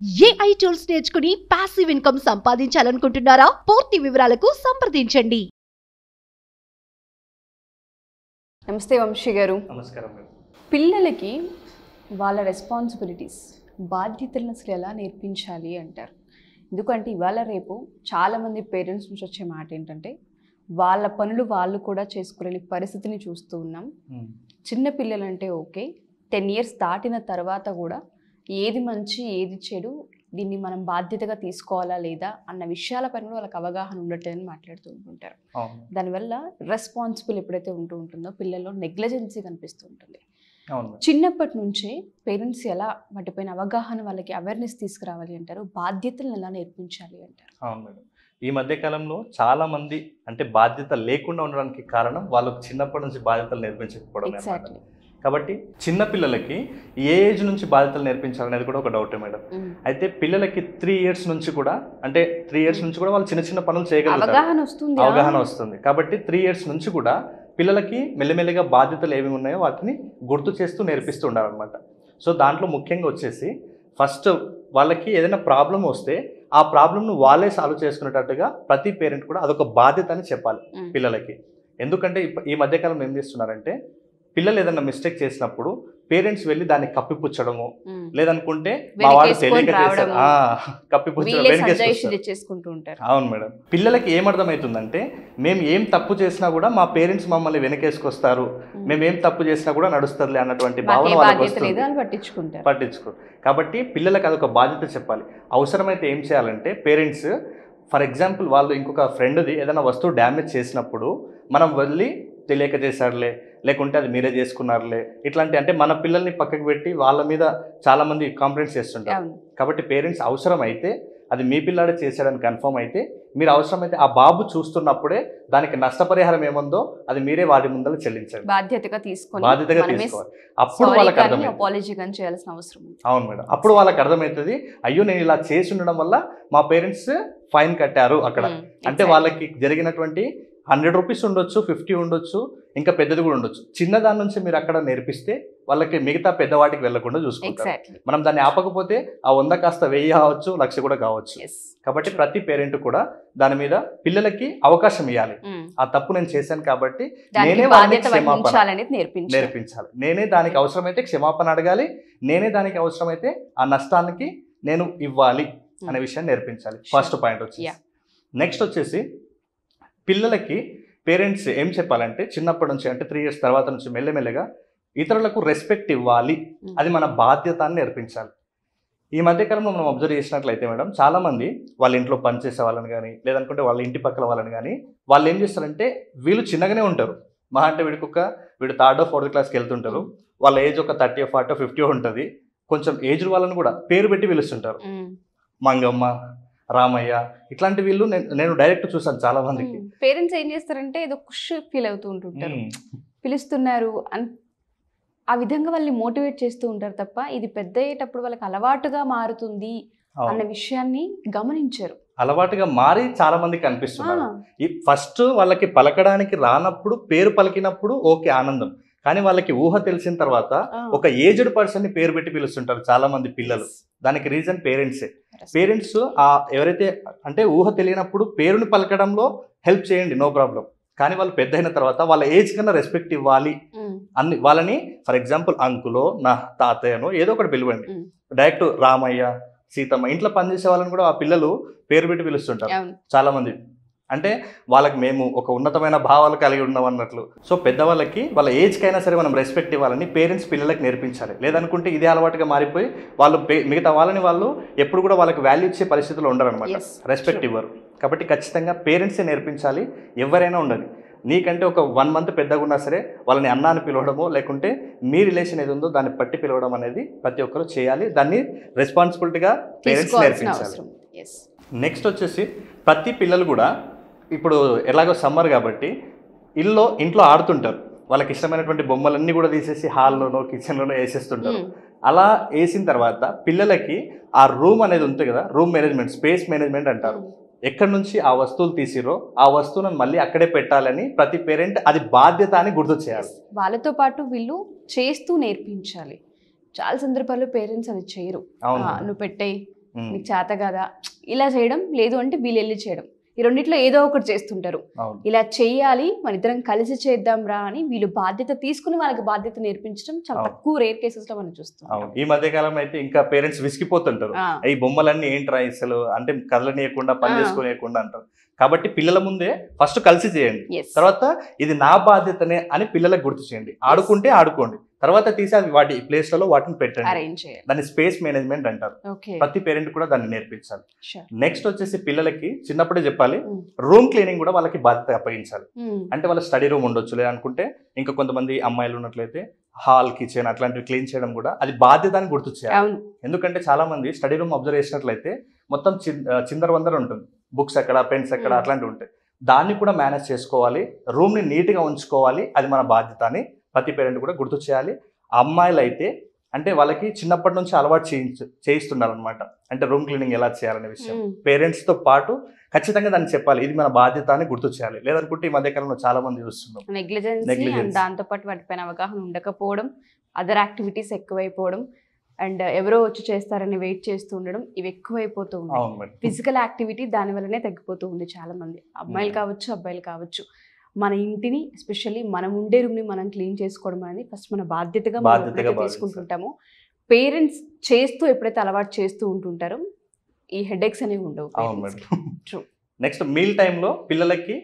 AI tools నేర్చుకుని passive income సంపాదించాలనుకుంటున్నారా? పూర్తి వివరాలకు సంప్రదించండి. నమస్తే వంశీ గారు. నమస్కారం మేడం. పిల్లలకి వాళ్ళ రెస్పాన్సిబిలిటీస్ బాధ్యతలను అసలు ఎలా నేర్పించాలి అంటారు? ఎందుకంటే ఇవాళ రేపు చాలామంది పేరెంట్స్ నుంచి వచ్చే మాట ఏంటంటే వాళ్ళ పనులు వాళ్ళు కూడా చేసుకోలేని పరిస్థితిని చూస్తూ ఉన్నాం. చిన్న పిల్లలంటే ఓకే, 10 years దాటిన తర్వాత కూడా ఏది మంచి ఏది చెడు దీన్ని మనం బాధ్యతగా తీసుకోవాలా లేదా అన్న విషయాల పైన వాళ్ళకి అవగాహన ఉండట్లేదని మాట్లాడుతూ ఉంటుంటారు. దానివల్ల రెస్పాన్సిబుల్ ఎప్పుడైతే ఉంటుందో పిల్లల్లో నెగ్లిజెన్సీ కనిపిస్తూ ఉంటుంది. చిన్నప్పటి నుంచే పేరెంట్స్ ఎలా వాటిపైన అవగాహన, వాళ్ళకి అవేర్నెస్ తీసుకురావాలి అంటారు? బాధ్యతలను ఎలా నేర్పించాలి అంటారు? అవును మేడం. ఈ మధ్య కాలంలో చాలా మంది అంటే బాధ్యత లేకుండా ఉండడానికి కారణం వాళ్ళకు చిన్నప్పటి నుంచి బాధ్యతలు నేర్పించకపోవడం. కాబట్టి చిన్న పిల్లలకి ఏ ఏజ్ నుంచి బాధ్యతలు నేర్పించాలనేది కూడా ఒక డౌటే మేడం. అయితే పిల్లలకి 3 years నుంచి కూడా, అంటే 3 years నుంచి కూడా వాళ్ళు చిన్న చిన్న పనులు చేయగలుగుతారు, అవగాహన వస్తుంది. కాబట్టి 3 years నుంచి కూడా పిల్లలకి మెల్లిమెల్లిగా బాధ్యతలు ఏమి ఉన్నాయో వాటిని గుర్తు చేస్తూ నేర్పిస్తూ ఉండాలన్నమాట. సో దాంట్లో ముఖ్యంగా వచ్చేసి ఫస్ట్ వాళ్ళకి ఏదైనా ప్రాబ్లం వస్తే ఆ ప్రాబ్లంను వాళ్ళే సాల్వ్ చేసుకునేటట్టుగా ప్రతి పేరెంట్ కూడా అదొక బాధ్యత అని చెప్పాలి పిల్లలకి. ఎందుకంటే ఈ మధ్యకాలంలో ఏం చేస్తున్నారంటే పిల్లలు ఏదైనా మిస్టేక్ చేసినప్పుడు పేరెంట్స్ వెళ్ళి దాన్ని కప్పిపుచ్చడము, లేదనుకుంటే మా వాడు తెలియక చేశారు కప్పిపుచ్చడం. అవును మేడం. పిల్లలకి ఏమర్థమవుతుందంటే మేము ఏం తప్పు చేసినా కూడా మా పేరెంట్స్ మమ్మల్ని వెనకేసుకొస్తారు, మేమేం తప్పు చేసినా కూడా నడుస్తుందిలే అన్నటువంటి భావన వాళ్ళకి వస్తుంది, పట్టించుకో. కాబట్టి పిల్లలకి అదొక బాధ్యత చెప్పాలి. అవసరమైతే ఏం చేయాలంటే పేరెంట్స్, ఫర్ ఎగ్జాంపుల్ వాళ్ళు ఇంకొక ఫ్రెండ్ది ఏదైనా వస్తువు డ్యామేజ్ చేసినప్పుడు మనం వెళ్ళి తెలియక చేశారులే, లేకుంటే అది మీరే చేసుకున్నారులే, ఇట్లాంటి అంటే మన పిల్లల్ని పక్కకు పెట్టి వాళ్ళ మీద చాలామంది కంప్లైంట్స్ చేస్తుంటారు. కాబట్టి పేరెంట్స్ అవసరం అయితే అది మీ పిల్లాడే చేశాడని కన్ఫర్మ్ అయితే మీరు అవసరమైతే ఆ బాబు చూస్తున్నప్పుడే దానికి నష్టపరిహారం ఏముందో అది మీరే వాడి ముందర చెల్లించండి, బాధ్యతగా తీసుకోవాలి. అప్పుడు వాళ్ళకి అర్థమవుతుంది. అవును మేడం. అప్పుడు వాళ్ళకి అర్థమవుతుంది, అయ్యో నేను ఇలా చేసి ఉండడం వల్ల మా పేరెంట్స్ ఫైన్ కట్టారు అక్కడ. అంటే వాళ్ళకి జరిగినటువంటి 100 rupees ఉండొచ్చు, 50 ఉండొచ్చు, ఇంకా పెద్దది కూడా ఉండొచ్చు. చిన్నదాని నుంచి మీరు అక్కడ నేర్పిస్తే వాళ్ళకి మిగతా పెద్దవాటికి వెళ్లకుండా చూసుకుంటారు. మనం దాన్ని ఆపకపోతే ఆ 100 కాస్త 1000 కావచ్చు, 1,00,000 కూడా కావచ్చు. కాబట్టి ప్రతి పేరెంట్ కూడా దాని మీద పిల్లలకి అవకాశం ఇవ్వాలి. ఆ తప్పు నేను చేశాను కాబట్టి నేనే నేర్పించాలి, నేనే దానికి అవసరమైతే క్షమాపణ అడగాలి, నేనే దానికి అవసరమైతే ఆ నష్టానికి నేను ఇవ్వాలి అనే విషయాన్ని నేర్పించాలి. ఫస్ట్ పాయింట్ వచ్చి. నెక్స్ట్ వచ్చేసి పిల్లలకి పేరెంట్స్ ఏం చెప్పాలంటే చిన్నప్పటి నుంచి, అంటే 3 years తర్వాత నుంచి మెల్లమెల్లగా ఇతరులకు రెస్పెక్ట్ ఇవ్వాలి, అది మన బాధ్యత అని నేర్పించాలి. ఈ మధ్యకాలంలో మనం అబ్జర్వ్ చేసినట్లయితే మేడం, చాలామంది వాళ్ళ ఇంట్లో పనిచేసే వాళ్ళని కానీ, లేదనుకుంటే వాళ్ళ ఇంటి పక్కల వాళ్ళని కానీ వాళ్ళు ఏం చేస్తారంటే వీళ్ళు చిన్నగానే ఉంటారు, మహా అంటే వీడు 3rd or 4th classకి వెళ్తుంటారు, వాళ్ళ ఏజ్ ఒక 30 or 40 or 50 ఉంటుంది. కొంచెం ఏజ్ వాళ్ళని కూడా పేరు పెట్టి పిలుస్తుంటారు, మంగమ్మ, రామయ్య, ఇట్లాంటి వీళ్ళు నేను డైరెక్ట్ చూసాను చాలా మందికి. పేరెంట్స్ ఏం చేస్తారంటే ఏదో ఖుష్ ఫీల్ అవుతూ ఉంటుంటారు, పిలుస్తున్నారు అని ఆ విధంగా వాళ్ళని మోటివేట్ చేస్తూ ఉంటారు తప్ప ఇది పెద్ద అయ్యేటప్పుడు వాళ్ళకి అలవాటుగా మారుతుంది అన్న విషయాన్ని గమనించారు. అలవాటుగా మారి చాలా మందికి కనిపిస్తున్నారు. ఫస్ట్ వాళ్ళకి పలకడానికి రానప్పుడు, పేరు పలికినప్పుడు ఓకే ఆనందం, కానీ వాళ్ళకి ఊహ తెలిసిన తర్వాత ఒక ఏజ్డ్ పర్సన్ని పేరు పెట్టి పిలుస్తుంటారు చాలా మంది పిల్లలు. దానికి రీజన్ పేరెంట్సే. పేరెంట్స్ ఎవరైతే అంటే ఊహ తెలియనప్పుడు పేరుని పలకడంలో హెల్ప్ చేయండి, నో ప్రాబ్లం. కానీ వాళ్ళు పెద్ద అయిన తర్వాత వాళ్ళ ఏజ్ కన్నా రెస్పెక్ట్ ఇవ్వాలి అన్ని. వాళ్ళని ఫర్ ఎగ్జాంపుల్ అంకులో, నా తాతయ్యనో ఏదో ఒకటి పిలవండి. డైరెక్ట్ రామయ్య, సీతమ్మ, ఇంట్లో పనిచేసే వాళ్ళని కూడా ఆ పిల్లలు పేరు పెట్టి పిలుస్తుంటారు చాలా మంది. అంటే వాళ్ళకి మేము ఒక ఉన్నతమైన భావాలు కలిగి ఉన్నాం అన్నట్లు. సో పెద్దవాళ్ళకి వాళ్ళ ఏజ్కైనా సరే మనం రెస్పెక్ట్ ఇవ్వాలని పేరెంట్స్ పిల్లలకి నేర్పించాలి. లేదనుకుంటే ఇదే అలవాటుగా మారిపోయి వాళ్ళు మిగతా వాళ్ళని వాళ్ళు ఎప్పుడు కూడా వాళ్ళకి వాల్యూ ఇచ్చే పరిస్థితుల్లో ఉండరు అనమాట, రెస్పెక్ట్ ఇవ్వరు. కాబట్టి ఖచ్చితంగా పేరెంట్సే నేర్పించాలి. ఎవరైనా ఉండదు, నీకంటే ఒక 1 month పెద్దగా ఉన్నా సరే వాళ్ళని అన్న అని పిలవడమో, లేకుంటే మీ రిలేషన్ ఏది ఉందో దాన్ని పట్టి పిలవడం అనేది ప్రతి ఒక్కరు చేయాలి. దాన్ని రెస్పాన్సిబిలిటీగా పేరెంట్స్ నేర్పించాలి. నెక్స్ట్ వచ్చేసి ప్రతి పిల్లలు కూడా ఇప్పుడు ఎలాగో సమ్మర్ కాబట్టి ఇంట్లో ఆడుతుంటారు, వాళ్ళకి ఇష్టమైనటువంటి బొమ్మలన్నీ కూడా తీసేసి హాల్లోనో కిచెన్లోనో వేసేస్తుంటారు. అలా వేసిన తర్వాత పిల్లలకి ఆ రూమ్ అనేది ఉంటుంది కదా, రూమ్ మేనేజ్మెంట్, స్పేస్ మేనేజ్మెంట్ అంటారు. ఎక్కడి నుంచి ఆ వస్తువులు తీసిరో ఆ వస్తువులను మళ్ళీ అక్కడే పెట్టాలని ప్రతి పేరెంట్ అది బాధ్యత అని గుర్తు చేయాలి. వాళ్ళతో పాటు వీళ్ళు చేస్తూ నేర్పించాలి. చాలా సందర్భాల్లో పేరెంట్స్ అది చేయరు, నువ్వు పెట్టేయి, నీకు చేత కదా ఇలా చేయడం, లేదు అంటే వీళ్ళు వెళ్ళి చేయడం, ఈ రెండిట్లో ఏదో ఒకటి చేస్తుంటారు. ఇలా చెయ్యాలి, మన ఇద్దరం కలిసి చేద్దాం రా అని వీళ్ళు బాధ్యత తీసుకుని వాళ్ళకి బాధ్యత నేర్పించడం చాలా తక్కువ రేర్ కేసెస్ లో మనం చూస్తాం. ఈ మధ్య కాలం అయితే ఇంకా పేరెంట్స్ విసిగిపోతుంటారు, ఈ బొమ్మలన్నీ ఏంట్రా అసలు అంటే కదలనీయకుండా పని చేసుకోనియకుండా అంటారు. కాబట్టి పిల్లల ముందే ఫస్ట్ కలిసి చేయండి, తర్వాత ఇది నా బాధ్యతనే అని పిల్లలకు గుర్తు చేయండి. ఆడుకుంటే ఆడుకోండి, తర్వాత తీసి అవి వాటి ప్లేస్లలో వాటిని పెట్టండి. దాన్ని స్పేస్ మేనేజ్మెంట్ అంటారు. ప్రతి పేరెంట్ కూడా దాన్ని నేర్పించాలి. నెక్స్ట్ వచ్చేసి పిల్లలకి చిన్నప్పుడే చెప్పాలి, రూమ్ క్లీనింగ్ కూడా వాళ్ళకి బాధ్యత అప్పగించాలి. అంటే వాళ్ళ స్టడీ రూమ్ ఉండొచ్చు, లేదనుకుంటే ఇంకా కొంతమంది అమ్మాయిలు ఉన్నట్లయితే హాల్, కిచెన్ అట్లాంటివి క్లీన్ చేయడం కూడా అది బాధ్యత అని గుర్తు చేయాలి. ఎందుకంటే చాలా మంది స్టడీ రూమ్ అబ్జర్వ్ చేసినట్లయితే మొత్తం చిందర వందర ఉంటుంది, బుక్స్ ఎక్కడ, పెన్స్ ఎక్కడ అట్లాంటివి ఉంటాయి. దాన్ని కూడా మేనేజ్ చేసుకోవాలి, రూమ్ని నీట్గా ఉంచుకోవాలి, అది మన బాధ్యత అని ప్రతి పేరెంట్ కూడా గుర్తు చేయాలి. అమ్మాయిలు అయితే అంటే వాళ్ళకి చిన్నప్పటి నుంచి అలవాటు చేయిస్తున్నారు అనమాట, అంటే రూమ్ క్లీనింగ్ ఎలా చేయాలనే విషయం పేరెంట్స్తో పాటు ఖచ్చితంగా దాన్ని చెప్పాలి, ఇది మన బాధ్యత అని గుర్తు చేయాలి. లేదనుకుంటే ఈ మధ్యకాలంలో చాలా మంది చూస్తున్నాం నెగ్లిజెన్స్, దాంతోపాటు వాటిపైన అవగాహన ఉండకపోవడం, అదర్ యాక్టివిటీస్ ఎక్కువైపోవడం, అండ్ ఎవరో వచ్చి చేస్తారని వెయిట్ చేస్తూ ఉండడం, ఇవి ఎక్కువైపోతూ ఉన్నాయి. ఫిజికల్ యాక్టివిటీ దాని వల్లనే తగ్గిపోతూ ఉంది. చాలా మంది అమ్మాయిలు కావచ్చు, అబ్బాయిలు కావచ్చు, మన ఇంటిని ఎస్పెషల్లీ మనం ఉండే రూమ్ని మనం క్లీన్ చేసుకోవడం అనేది ఫస్ట్ మన బాధ్యతగా తీసుకుంటుంటాము. పేరెంట్స్ చేస్తూ ఎప్పుడైతే అలవాటు చేస్తూ ఉంటుంటారో ఈ హెడేక్స్ అనేవి ఉండవు. నెక్స్ట్ మీల్ టైంలో పిల్లలకి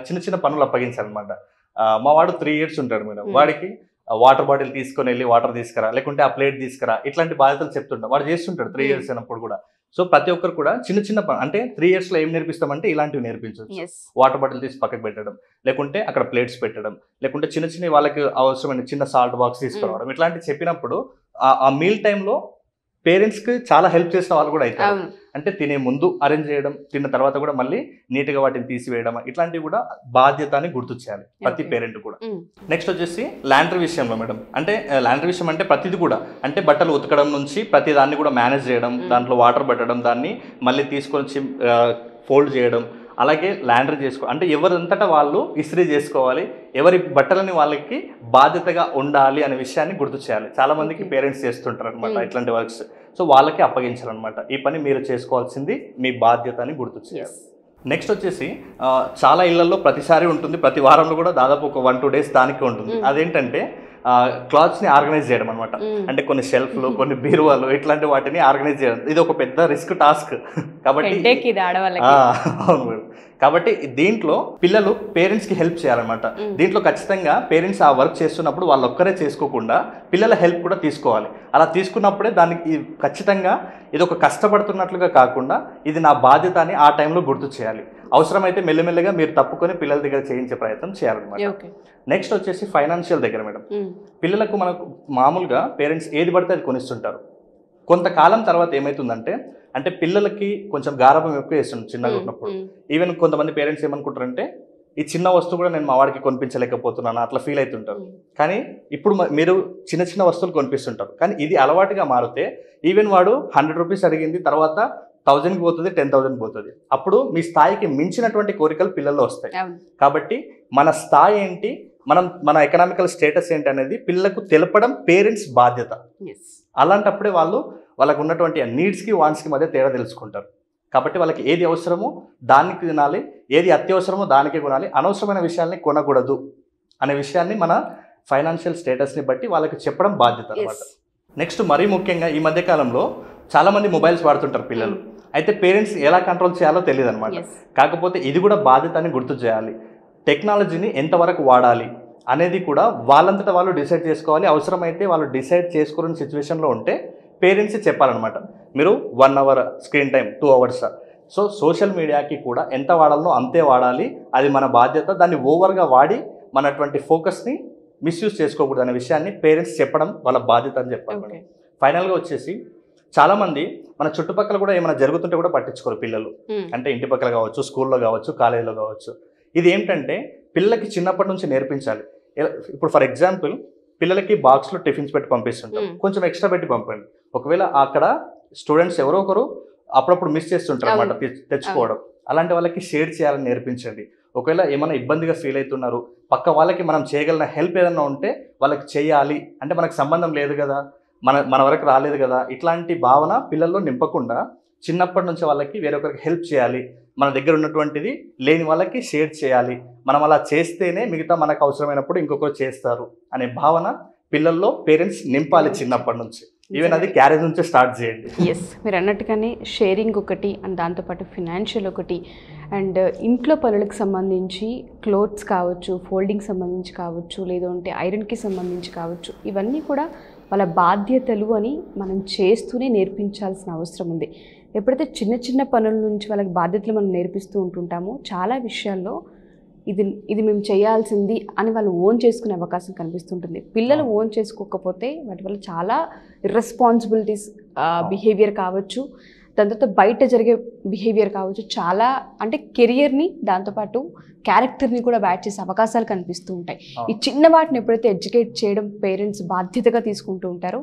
చిన్న చిన్న పనులు అప్పగించాలన్నమాట. మా వాడు 3 years ఉంటాడు మేడం, వాడికి వాటర్ బాటిల్ తీసుకొని వెళ్ళి వాటర్ తీసుకురా, లేకుంటే ఆ ప్లేట్ తీసుకురా, ఇట్లాంటి బాధ్యతలు చెప్తుంటాం. వాడు చేస్తుంటాడు 3 years అయినప్పుడు కూడా. సో ప్రతి ఒక్కరు కూడా చిన్న చిన్న అంటే 3 years లో ఏం నేర్పిస్తామంటే ఇలాంటివి నేర్పించవచ్చు. వాటర్ బాటిల్ తీసి పక్కకు పెట్టడం, లేకుంటే అక్కడ ప్లేట్స్ పెట్టడం, లేకుంటే చిన్న చిన్న వాళ్ళకి అవసరమైన చిన్న సాల్ట్ బాక్స్ తీసుకురావడం, ఇట్లాంటివి చెప్పినప్పుడు ఆ మీల్ టైంలో పేరెంట్స్కి చాలా హెల్ప్ చేసిన వాళ్ళు కూడా అవుతారు. అంటే తినే ముందు అరేంజ్ చేయడం, తిన్న తర్వాత కూడా మళ్ళీ నీట్గా వాటిని తీసివేయడం, ఇట్లాంటివి కూడా బాధ్యత అని గుర్తు చేయాలి ప్రతి పేరెంట్ కూడా. నెక్స్ట్ వచ్చేసి లాండ్రీ విషయంలో మేడం, అంటే లాండ్రీ విషయం అంటే ప్రతిది కూడా, అంటే బట్టలు ఉతకడం నుంచి ప్రతి దాన్ని కూడా మేనేజ్ చేయడం, దాంట్లో వాటర్ పెట్టడం, దాన్ని మళ్ళీ తీసుకొని ఫోల్డ్ చేయడం, అలాగే లాండ్రీ అంటే ఎవరంతటా వాళ్ళు ఇస్త్రీ చేసుకోవాలి, ఎవరి బట్టలని వాళ్ళకి బాధ్యతగా ఉండాలి అనే విషయాన్ని గుర్తు చేయాలి. చాలా మందికి పేరెంట్స్ చేస్తుంటారు అనమాట ఇట్లాంటి వర్క్స్. సో వాళ్ళకి అప్పగించాలన్నమాట, ఈ పని మీరు చేసుకోవాల్సింది మీ బాధ్యత అని గుర్తు చేయాలి. నెక్స్ట్ వచ్చేసి చాలా ఇళ్లలో ప్రతిసారి ఉంటుంది, ప్రతి వారంలో కూడా దాదాపు ఒక 1-2 days దానికి ఉంటుంది. అదేంటంటే క్లాత్స్ని ఆర్గనైజ్ చేయడం అనమాట. అంటే కొన్ని షెల్ఫ్లు, కొన్ని బీరువాలు, ఇట్లాంటి వాటిని ఆర్గనైజ్ చేయడం ఇది ఒక పెద్ద రిస్క్ టాస్క్. కాబట్టి అవును మేడం, కాబట్టి దీంట్లో పిల్లలు పేరెంట్స్కి హెల్ప్ చేయాలన్నమాట. దీంట్లో ఖచ్చితంగా పేరెంట్స్ ఆ వర్క్ చేస్తున్నప్పుడు వాళ్ళు ఒక్కరే చేసుకోకుండా పిల్లల హెల్ప్ కూడా తీసుకోవాలి. అలా తీసుకున్నప్పుడే దానికి ఖచ్చితంగా ఇది ఒక కష్టపడుతున్నట్లుగా కాకుండా ఇది నా బాధ్యత అని ఆ టైంలో గుర్తు చేయాలి. అవసరమైతే మెల్లమెల్లగా మీరు తప్పుకొని పిల్లల దగ్గర చేయించే ప్రయత్నం చేయాలన్నమాట. నెక్స్ట్ వచ్చేసి ఫైనాన్షియల్ దగ్గర మేడం, పిల్లలకు మనకు మామూలుగా పేరెంట్స్ ఏది పడితే అది కొనిస్తుంటారు. కొంతకాలం తర్వాత ఏమవుతుందంటే, అంటే పిల్లలకి కొంచెం గారాబం ఎక్కువ వేస్తుంది చిన్నగా ఉన్నప్పుడు. ఈవెన్ కొంతమంది పేరెంట్స్ ఏమనుకుంటారంటే, ఈ చిన్న వస్తువు కూడా నేను మా వాడికి కొనిపించలేకపోతున్నాను అట్లా ఫీల్ అవుతుంటారు. కానీ ఇప్పుడు మీరు చిన్న చిన్న వస్తువులు కొనిపిస్తుంటారు, కానీ ఇది అలవాటుగా మారితే ఈవెన్ వాడు 100 rupees అడిగింది తర్వాత 1000కి పోతుంది, 10,000 పోతుంది. అప్పుడు మీ స్థాయికి మించినటువంటి కోరికలు పిల్లల్లో వస్తాయి. కాబట్టి మన స్థాయి ఏంటి, మన ఎకనామికల్ స్టేటస్ ఏంటి అనేది పిల్లలకు తెలపడం పేరెంట్స్ బాధ్యత. అలాంటప్పుడే వాళ్ళకు ఉన్నటువంటి నీడ్స్కి వాంట్స్కి మధ్య తేడా తెలుసుకుంటారు. కాబట్టి వాళ్ళకి ఏది అవసరమో దానికి తినాలి, ఏది అత్యవసరమో దానికే కొనాలి, అనవసరమైన విషయాల్ని కొనకూడదు అనే విషయాన్ని మన ఫైనాన్షియల్ స్టేటస్ని బట్టి వాళ్ళకి చెప్పడం బాధ్యత అన్నమాట. నెక్స్ట్ మరీ ముఖ్యంగా ఈ మధ్యకాలంలో చాలామంది మొబైల్స్ వాడుతుంటారు పిల్లలు. అయితే పేరెంట్స్ ఎలా కంట్రోల్ చేయాలో తెలియదు అనమాట. కాకపోతే ఇది కూడా బాధ్యత అని గుర్తు చేయాలి. టెక్నాలజీని ఎంతవరకు వాడాలి అనేది కూడా వాళ్ళంతటా వాళ్ళు డిసైడ్ చేసుకోవాలి. అవసరమైతే వాళ్ళు డిసైడ్ చేసుకోని సిచ్యువేషన్లో ఉంటే పేరెంట్స్ చెప్పాలన్నమాట, మీరు 1 hour screen time, 2 hours. So social మీడియాకి కూడా ఎంత వాడాలనో అంతే వాడాలి, అది మన బాధ్యత. దాన్ని ఓవర్గా వాడి మనటువంటి ఫోకస్ని మిస్యూజ్ చేసుకోకూడదు అనే విషయాన్ని పేరెంట్స్ చెప్పడం వాళ్ళ బాధ్యత అని చెప్పాలి. ఫైనల్గా వచ్చేసి చాలామంది మన చుట్టుపక్కల కూడా ఏమైనా జరుగుతుంటే కూడా పట్టించుకోరు పిల్లలు. అంటే ఇంటి పక్కల కావచ్చు, స్కూల్లో కావచ్చు, కాలేజీలో కావచ్చు. ఇది ఏంటంటే పిల్లలకి చిన్నప్పటి నుంచి నేర్పించాలి. ఇప్పుడు ఫర్ ఎగ్జాంపుల్ పిల్లలకి బాక్స్లో టిఫిన్స్ పెట్టి పంపిస్తుంటాం, కొంచెం ఎక్స్ట్రా పెట్టి పంపండి. ఒకవేళ అక్కడ స్టూడెంట్స్ ఎవరో ఒకరు అప్పుడప్పుడు మిస్ చేస్తుంటారు అన్నమాట తెచ్చుకోవడం. అలాంటి వాళ్ళకి షేర్ చేయాలని నేర్పించండి. ఒకవేళ ఏమైనా ఇబ్బందిగా ఫీల్ అవుతున్నారు, పక్క వాళ్ళకి మనం చేయగలిగిన హెల్ప్ ఏదైనా ఉంటే వాళ్ళకి చేయాలి, అంటే మనకు సంబంధం లేదు కదా, మన వరకు రాలేదు కదా, ఇట్లాంటి భావన పిల్లల్లో నింపకుండా చిన్నప్పటి నుంచి వాళ్ళకి వేరొకరికి హెల్ప్ చేయాలి, మన దగ్గర ఉన్నటువంటిది లేని వాళ్ళకి షేర్ చేయాలి, మనం అలా చేస్తేనే మిగతా మనకు అవసరమైనప్పుడు ఇంకొకరు చేస్తారు అనే భావన పిల్లల్లో పేరెంట్స్ నింపాలి చిన్నప్పటి నుంచి. ఈవెన్ అది క్యారేజ్ నుంచే స్టార్ట్ చేయండి. ఎస్, మీరు అన్నట్టుగానే షేరింగ్ ఒకటి అండ్ దాంతోపాటు ఫినాన్షియల్ ఒకటి అండ్ ఇంట్లో పనులకు సంబంధించి క్లోత్స్ కావచ్చు, ఫోల్డింగ్ సంబంధించి కావచ్చు, లేదంటే ఐరన్కి సంబంధించి కావచ్చు, ఇవన్నీ కూడా వాళ్ళ బాధ్యతలు అని మనం చేస్తూనే నేర్పించాల్సిన అవసరం ఉంది. ఎప్పుడైతే చిన్న చిన్న పనుల నుంచి వాళ్ళకి బాధ్యతలు మనం నేర్పిస్తూ ఉంటుంటామో చాలా విషయాల్లో ఇది మేము చేయాల్సింది అని వాళ్ళు ఓన్ చేసుకునే అవకాశం కనిపిస్తుంటుంది. పిల్లలు ఓన్ చేసుకోకపోతే వాటి వల్ల చాలా ఇర్రెస్పాన్సిబిలిటీస్ బిహేవియర్ కావచ్చు, దాని తర్వాత బయట జరిగే బిహేవియర్ కావచ్చు, చాలా అంటే కెరియర్ని దాంతోపాటు క్యారెక్టర్ని కూడా బ్యాడ్ చేసే అవకాశాలు కనిపిస్తూ ఉంటాయి. ఈ చిన్న వాటిని ఎప్పుడైతే ఎడ్యుకేట్ చేయడం పేరెంట్స్ బాధ్యతగా తీసుకుంటూ ఉంటారో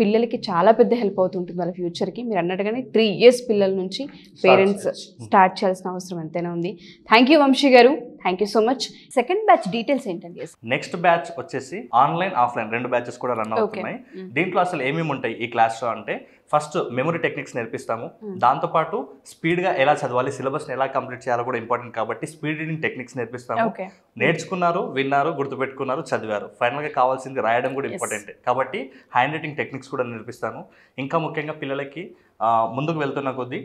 పిల్లలకి చాలా పెద్ద హెల్ప్ అవుతుంటుంది వాళ్ళ ఫ్యూచర్కి. మీరు అన్నట్టుగానే 3 years పిల్లల నుంచి పేరెంట్స్ స్టార్ట్ చేయాల్సిన అవసరం ఎంతైనా ఉంది. థ్యాంక్ యూ వంశీ గారు, thank you so much. Second batch details ఏంటండి? నెక్స్ట్ బ్యాచ్ వచ్చేసి ఆన్లైన్ ఆఫ్లైన్ 2 బ్యాచెస్ కూడా రన్ అవుతున్నాయి. దీంట్లో అసలు ఏమేమి ఉంటాయి ఈ క్లాస్లో అంటే, ఫస్ట్ మెమరీ టెక్నిక్స్ నేర్పిస్తాము, దాంతోపాటు స్పీడ్గా ఎలా చదవాలి, సిలబస్ని ఎలా కంప్లీట్ చేయాలో కూడా ఇంపార్టెంట్ కాబట్టి స్పీడ్ రీడింగ్ టెక్నిక్స్ నేర్పిస్తాము. నేర్చుకున్నారు, విన్నారు, గుర్తుపెట్టుకున్నారు, చదివారు, ఫైనల్గా కావాల్సింది రాయడం కూడా ఇంపార్టెంట్ కాబట్టి హ్యాండ్ రైటింగ్ టెక్నిక్స్ కూడా నేర్పిస్తాను. ఇంకా ముఖ్యంగా పిల్లలకి ముందుకు వెళ్తున్న కొద్దీ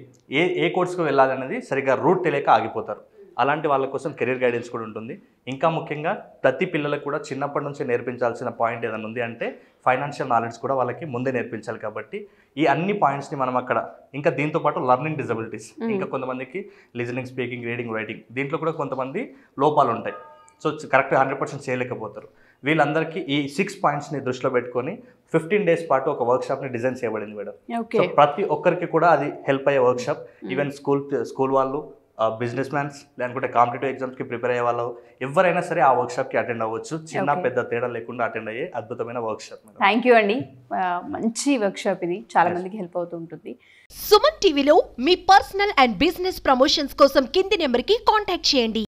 ఏ కోర్స్కి వెళ్ళాలనేది సరిగ్గా రూట్ తెలియక ఆగిపోతారు, అలాంటి వాళ్ళ కోసం కెరీర్ గైడెన్స్ కూడా ఉంటుంది. ఇంకా ముఖ్యంగా ప్రతి పిల్లలకు కూడా చిన్నప్పటి నుంచే నేర్పించాల్సిన పాయింట్ ఏదైనా ఉంది అంటే ఫైనాన్షియల్ నాలెడ్జ్ కూడా వాళ్ళకి ముందే నేర్పించాలి. కాబట్టి ఈ అన్ని పాయింట్స్ని మనం అక్కడ, ఇంకా దీంతో పాటు లర్నింగ్ డిజబిలిటీస్, ఇంకా కొంతమందికి లిజనింగ్, స్పీకింగ్, రీడింగ్, రైటింగ్, దీంట్లో కూడా కొంతమంది లోపాలు ఉంటాయి, సో కరెక్ట్గా 100% చేయలేకపోతారు. వీళ్ళందరికీ ఈ 6 పాయింట్స్ని దృష్టిలో పెట్టుకొని 15 days పాటు ఒక వర్క్షాప్ని డిజైన్ చేయబడింది మేడం. సో ప్రతి ఒక్కరికి కూడా అది హెల్ప్ అయ్యే వర్క్షాప్. ఈవెన్ స్కూల్ వాళ్ళు, బిజినెస్ మ్యాన్స్, లేకుంటే కాంపిటేటివ్ ఎగ్జామ్స్కి ప్రిపేర్ అయ్యే వాళ్ళు ఎవరైనా సరే ఆ వర్క్షాప్కి అటెండ్ అవ్వచ్చు. చిన్న పెద్ద తేడా లేకుండా అటెండ్ అయ్యే అద్భుతమైన వర్క్షాప్. థ్యాంక్ యూ అండి, మంచి వర్క్షాప్ ఇది, చాలా మందికి హెల్ప్ అవుతూ ఉంటుంది. సుమన్ టీవీలో మీ పర్సనల్ అండ్ బిజినెస్ ప్రమోషన్స్ కోసం కింది నెంబర్కి కాంటాక్ట్ చేయండి.